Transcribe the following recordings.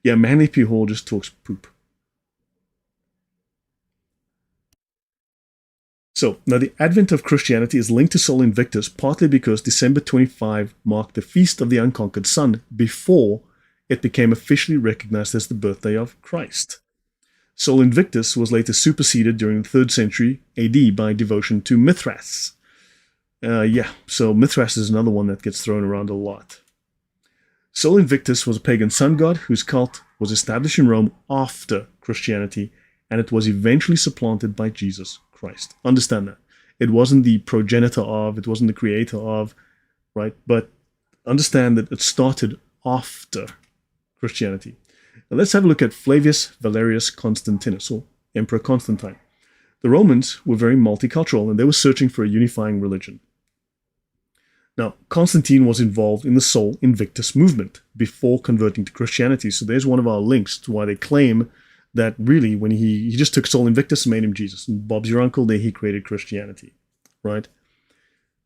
Yeah, Manly P. Hall just talks poop. So, now the advent of Christianity is linked to Sol Invictus partly because December 25 marked the Feast of the Unconquered Sun before it became officially recognized as the birthday of Christ. Sol Invictus was later superseded during the 3rd century AD by devotion to Mithras. So Mithras is another one that gets thrown around a lot. Sol Invictus was a pagan sun god whose cult was established in Rome after Christianity, and it was eventually supplanted by Jesus Christ. Understand that. It wasn't the progenitor of, it wasn't the creator of, right? But understand that it started after Christianity. Now let's have a look at Flavius Valerius Constantinus, or Emperor Constantine. The Romans were very multicultural, and they were searching for a unifying religion. Now, Constantine was involved in the Sol Invictus movement before converting to Christianity. So there's one of our links to why they claim that really when he just took Sol Invictus and made him Jesus. And Bob's your uncle, there he created Christianity, right?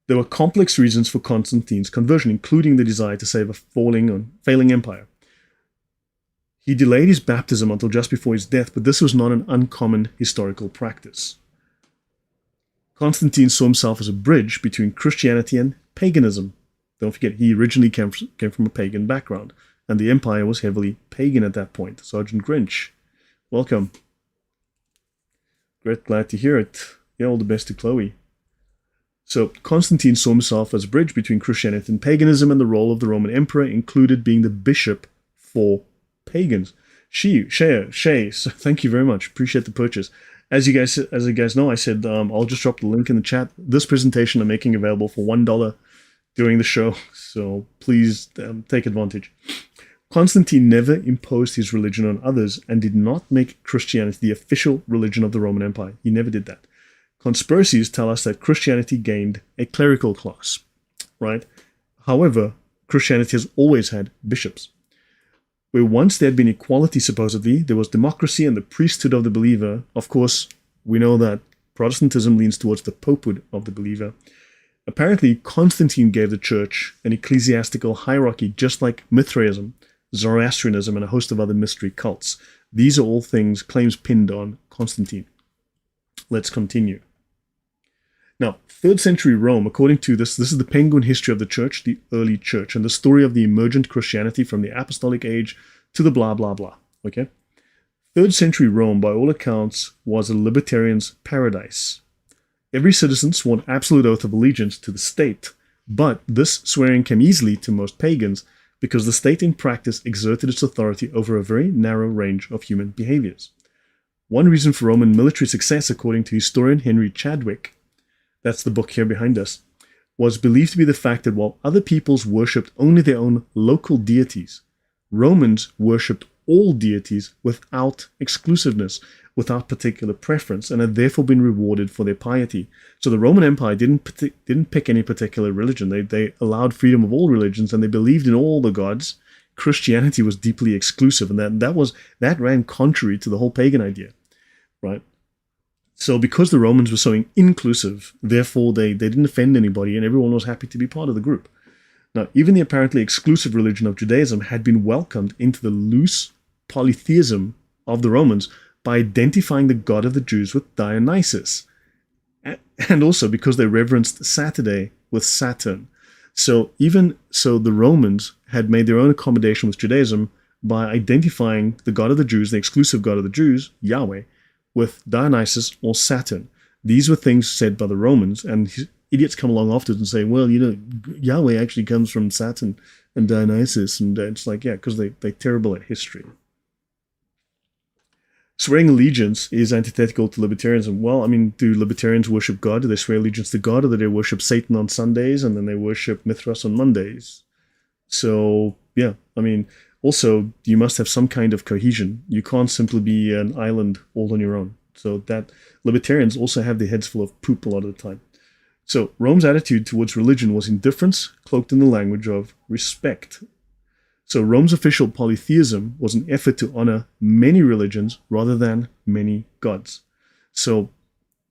There were complex reasons for Constantine's conversion, including the desire to save a failing empire. He delayed his baptism until just before his death, but this was not an uncommon historical practice. Constantine saw himself as a bridge between Christianity and paganism. Don't forget, he originally came from a pagan background, and the empire was heavily pagan at that point. Sergeant Grinch, welcome. Great, glad to hear it. Yeah, all the best to Chloe. So Constantine saw himself as a bridge between Christianity and paganism, and the role of the Roman emperor included being the bishop for pagans. Shay, so thank you very much. Appreciate the purchase. As you guys know, I said I'll just drop the link in the chat. This presentation I'm making available for $1 during the show, so please take advantage. Constantine never imposed his religion on others and did not make Christianity the official religion of the Roman Empire. He never did that. Conspiracies tell us that Christianity gained a clerical class, right? However, Christianity has always had bishops. Where once there had been equality, supposedly, there was democracy and the priesthood of the believer. Of course, we know that Protestantism leans towards the popehood of the believer. Apparently, Constantine gave the church an ecclesiastical hierarchy, just like Mithraism, Zoroastrianism, and a host of other mystery cults. These are all claims pinned on Constantine. Let's continue. Now, 3rd century Rome, according to this is the Penguin history of the church, the early church, and the story of the emergent Christianity from the apostolic age to the blah, blah, blah. Okay? 3rd century Rome, by all accounts, was a libertarian's paradise. Every citizen swore an absolute oath of allegiance to the state, but this swearing came easily to most pagans because the state in practice exerted its authority over a very narrow range of human behaviors. One reason for Roman military success, according to historian Henry Chadwick, that's the book here behind us, was believed to be the fact that while other peoples worshipped only their own local deities, Romans worshipped all deities without exclusiveness, without particular preference, and had therefore been rewarded for their piety. So the Roman Empire didn't pick any particular religion. They allowed freedom of all religions, and they believed in all the gods. Christianity was deeply exclusive, and that ran contrary to the whole pagan idea, right? So because the Romans were so inclusive, therefore they didn't offend anybody, and everyone was happy to be part of the group. Now, even the apparently exclusive religion of Judaism had been welcomed into the loose polytheism of the Romans by identifying the god of the Jews with Dionysus, and also because they reverenced Saturday with Saturn. So even so, the Romans had made their own accommodation with Judaism by identifying the god of the Jews, the exclusive god of the Jews, Yahweh, with Dionysus or Saturn. These were things said by the Romans, and idiots come along afterwards and say, well, Yahweh actually comes from Saturn and Dionysus, and it's like, yeah, because they're terrible at history. Swearing allegiance is antithetical to libertarianism. Well, I mean, do libertarians worship God? Do they swear allegiance to God, or do they worship Satan on Sundays and then they worship Mithras on Mondays? So, yeah, I mean, also, you must have some kind of cohesion. You can't simply be an island all on your own. So that libertarians also have their heads full of poop a lot of the time. So Rome's attitude towards religion was indifference, cloaked in the language of respect. So Rome's official polytheism was an effort to honor many religions rather than many gods. So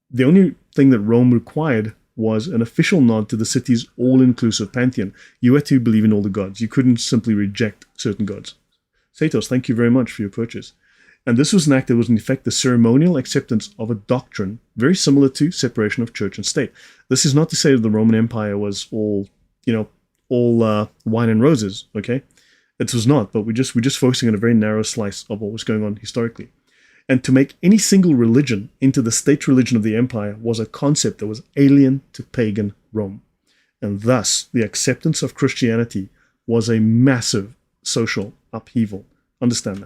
the only thing that Rome required was an official nod to the city's all-inclusive pantheon. You had to believe in all the gods. You couldn't simply reject certain gods. Satos, thank you very much for your purchase. And this was an act that was in effect the ceremonial acceptance of a doctrine very similar to separation of church and state. This is not to say that the Roman Empire was all, wine and roses, okay? It was not, but we're just focusing on a very narrow slice of what was going on historically. And to make any single religion into the state religion of the empire was a concept that was alien to pagan Rome. And thus, the acceptance of Christianity was a massive social upheaval. Understand that.